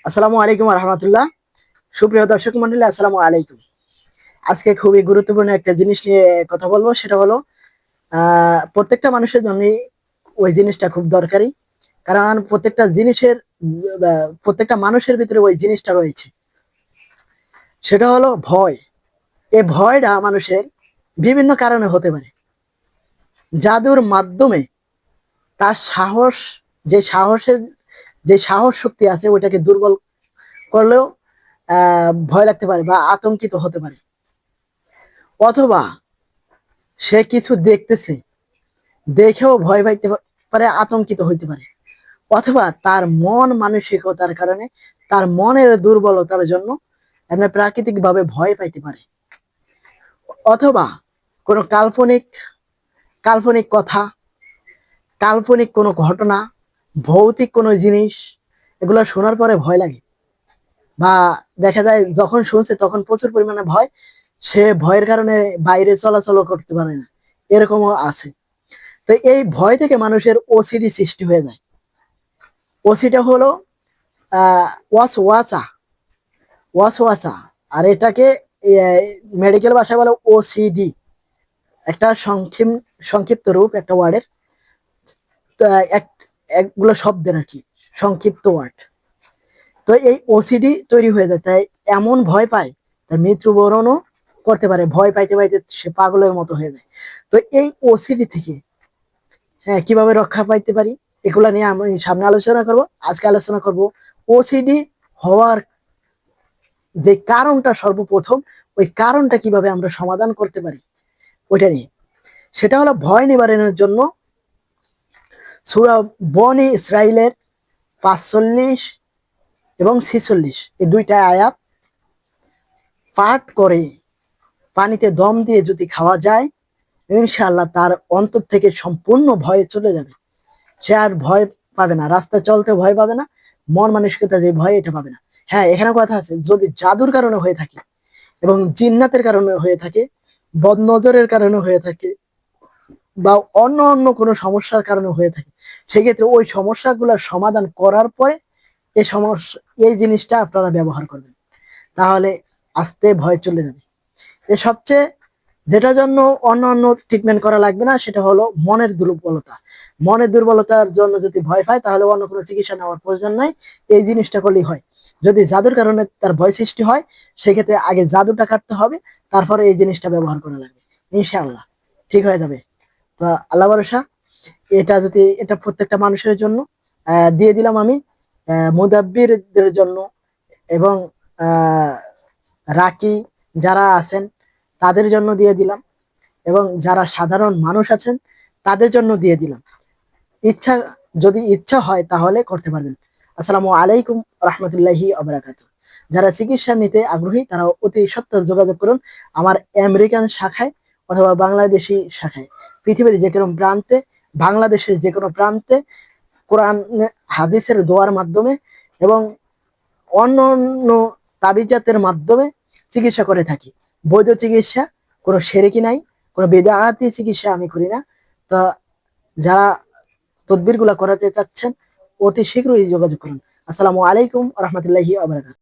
আসসালামু আলাইকুম রহমতুল্লাহ। সুপ্রিয় দর্শক মন্ডলী, আসসালামু আলাইকুম। আজকে খুবই গুরুত্বপূর্ণ একটা জিনিস নিয়ে কথা বলবো, সেটা হলো প্রত্যেকটা মানুষের জন্যই ওই জিনিসটা খুব দরকারি। কারণ প্রত্যেকটা মানুষের ভিতরে ওই জিনিসটা রয়েছে, সেটা হলো ভয়। এই ভয়টা মানুষের বিভিন্ন কারণে হতে পারে। জাদুর মাধ্যমে তার সাহস, যে সাহসের যে সাহস শক্তি আছে ওইটাকে দুর্বল করলেও ভয় লাগতে পারে বা আতঙ্কিত হতে পারে। অথবা সে কিছু দেখতেছে, দেখেও ভয় পাইতে পারে, আতঙ্কিত হইতে পারে। অথবা তার মন মানসিকতার কারণে, তার মনের দুর্বলতার জন্য এমনি প্রাকৃতিক ভাবে ভয় পাইতে পারে। অথবা কোনো কাল্পনিক কাল্পনিক কথা, কাল্পনিক কোনো ঘটনা, ভৌতিক কোনো জিনিস, এগুলো শোনার পরে ভয় লাগে। বা দেখা যায় যখন শুনছে তখন প্রচুর পরিমাণে ভয়, সে ভয়ের কারণে বাইরে চলাচল করতে পারে না, এরকমও আছে। তো এই ভয় থেকে মানুষের ওসিডি সৃষ্টি হয়ে যায়। ওসিটা হলো ওয়াসওয়াসা, ওয়াসওয়াসা। আর এটাকে মেডিকেল ভাষায় বলে ওসিডি, একটা সংক্ষিপ্ত রূপ একটা ওয়ার্ডের। তো একগুলো শব্দের আর কি, সংক্ষিপ্ত ওয়ার্ড। তো এই ওসিডি তৈরি হয়ে যায়, তাই এমন ভয় পায় তার মৃত্যুবরণও করতে পারে। ভয় পাইতে পাইতে সে পাগলের মতো হয়ে যায়। তো এই ওসিডি থেকে কিভাবে রক্ষা পাইতে পারি, এগুলা নিয়ে আমি সামনে আলোচনা করব। আজকে আলোচনা করব ওসিডি হওয়ার যে কারণটা, সর্বপ্রথম ওই কারণটা কিভাবে আমরা সমাধান করতে পারি ওইটা নিয়ে। সেটা হলো ভয় নিবারণের জন্য সূরা বনী ইসরাইলের 45 এবং 46 এই দুইটা আয়াত পাঠ করে পানিতে দম দিয়ে যদি খাওয়া যায়, ইনশাআল্লাহ তার অন্তর থেকে সম্পূর্ণ ভয় চলে যাবে। সে আর ভয় পাবে না, রাস্তায় চলতে ভয় পাবে না, মন মানসিকতা যে ভয় এটা পাবে না। হ্যাঁ, এখানে কথা আছে, যদি জাদুর কারণে হয়ে থাকে এবং জিন্নাতের কারণে হয়ে থাকে, বদনজরের কারণে হয়ে থাকে, বা অন্য অন্য কোনো সমস্যার কারণে হয়ে থাকে, সেক্ষেত্রে ওই সমস্যাগুলোর সমাধান করার পরে এই সমস্যা, এই জিনিসটা আপনারা ব্যবহার করবেন, তাহলে আস্তে ভয় চলে যাবে। এ সবচেয়ে যেটার জন্য অন্য অন্য ট্রিটমেন্ট করা লাগবে না, সেটা হলো মনের দুর্বলতা। মনের দুর্বলতার জন্য যদি ভয় পায় তাহলে অন্য কোনো চিকিৎসা নেওয়ার প্রয়োজন নাই, এই জিনিসটা করলেই হয়। যদি জাদুর কারণে তার ভয় সৃষ্টি হয়, সেক্ষেত্রে আগে জাদুটা কাটতে হবে, তারপরে এই জিনিসটা ব্যবহার করা লাগবে। ইনশাআল্লাহ ঠিক হয়ে যাবে। তো আল্লাহ ভরসা। এটা প্রত্যেকটা মানুষের জন্য দিয়ে দিলাম আমি, মুদাব্বিরদের জন্য এবং আহ রাকি যারা আছেন তাদের জন্য দিয়ে দিলাম, এবং যারা সাধারণ মানুষ আছেন তাদের জন্য দিয়ে দিলাম। ইচ্ছা, যদি ইচ্ছা হয় তাহলে করতে পারবেন। আসসালামু আলাইকুম রহমতুল্লাহি আবরাকাতু। যারা চিকিৎসা নিতে আগ্রহী তারা অতি সত্বর যোগাযোগ করুন আমার আমেরিকান শাখায় অথবা বাংলাদেশি শাখায়। পৃথিবীর যে কোনো প্রান্তে, বাংলাদেশের যে কোনো প্রান্তে কোরআন হাদিসের দোয়ার মাধ্যমে এবং অন্য অন্য তাবিজাতের মাধ্যমে চিকিৎসা করে থাকি। বৈধ চিকিৎসা, কোনো সেরেকি নাই, কোনো বেদাতি চিকিৎসা আমি করি না। তো যারা তদবির গুলা করাতে চাচ্ছেন অতি শীঘ্রই যোগাযোগ করুন। আসসালামু আলাইকুম রহমতুল্লাহি আবরাকাতুহু।